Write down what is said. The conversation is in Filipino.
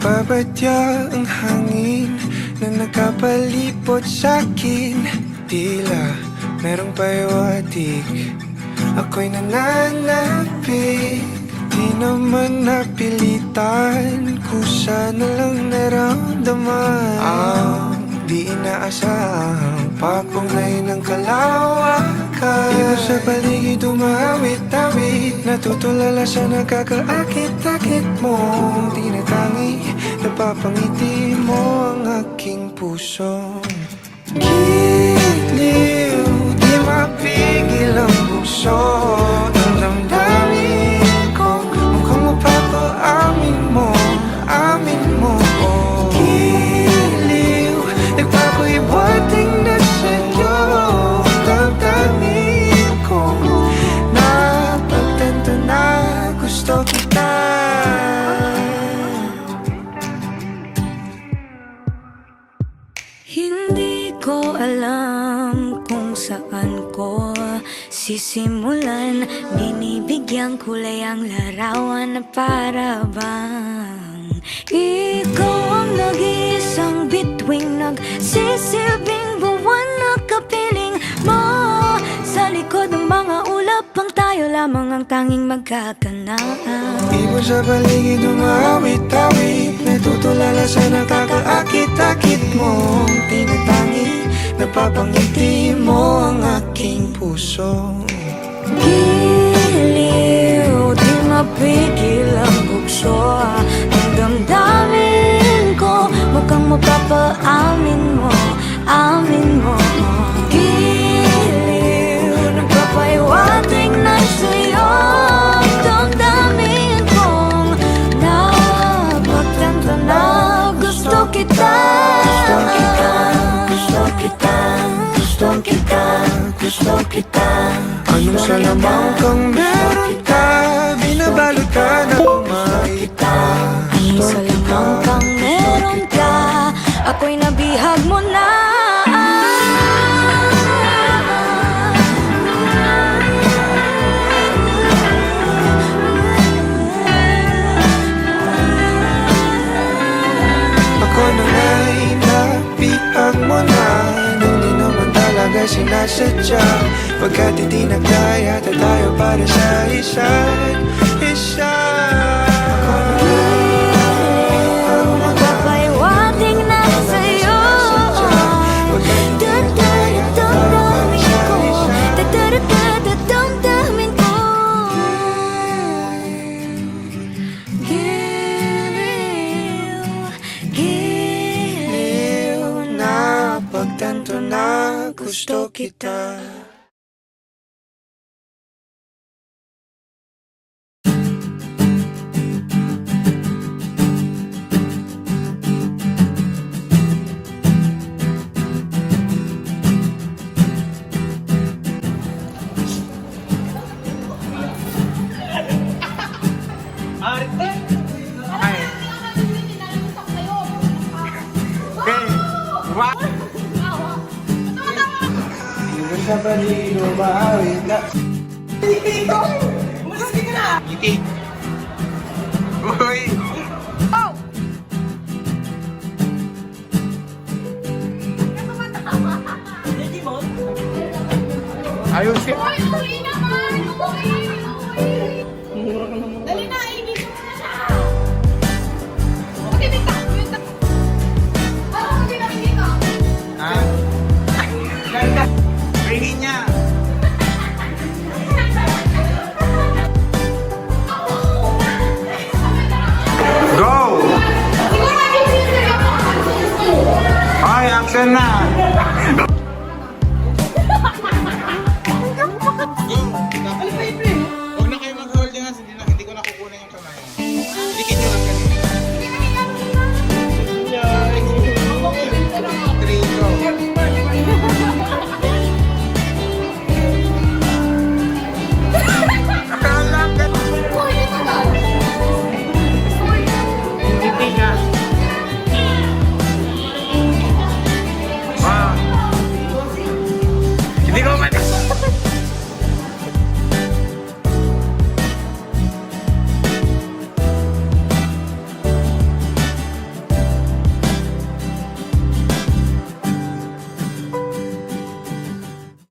Nagbabadya ang hangin na nakapalipot sa'kin. Tila merong pahiwatig, ako'y nananapig. Di naman napilitan, kusa na lang naramdaman ang di inaasahang papunglay ng kalawakan. Iba sa paligid umawit-awit, natutulala sa nakakaakit-akit mong tinatangi. Napapangiti mo ang aking puso. Giliw, di mapigil ang bukso ng damdamin ko. Mukhang mapapaamin mo, amin mo. Giliw, nagpapahiwating na sa'yo ang damdamin ko. Napagtanto na gusto kita. Hindi ko alam kung saan ko sisimulan. Binibigyan kulay ang larawan na para bang ikaw ang nag-iisang bituing, nagsisilbing buwan na kapiling mo. Sa likod ng mga ulap, pang tayo lamang ang tanging magkakanaan. Ibon sa paligid umawit-awit, natutulala sa nakakaakit-akit mong tinatangi. Napapangiti mo ang aking puso. Giliw, di mapigil ang bukso ng damdamin ko. Mukhang mapapaamin mo, amin mo. Giliw, nagpapahiwatig na sa'yo ang damdamin kong napagtanto na gusto kita. Gusto kita, gusto kita, gusto kita. Anong salamang kang meron ka, binabalot ka ng makita. Anong salamang kang meron ka, ako'y nabihag mo na. Ako na nga'y napihag mo na, nang di naman talaga sinasadya. Pagkat itinagdaya tayo para sa isa't isa. Magpapahiwatig na sa'yo damdamin ko. Giliw, giliw, Napagtanto na gusto kita. Ibon sa paligid umawit na. Ngiti. Uy! Ayos siya. Uy, naman! Dali na, ibig mo na siya! Okay, may takbo yun. Ano, hindi nakikita? Ah? Ganda. Pwede niya. Go! Siguro, hindi ko yung Ay, action na!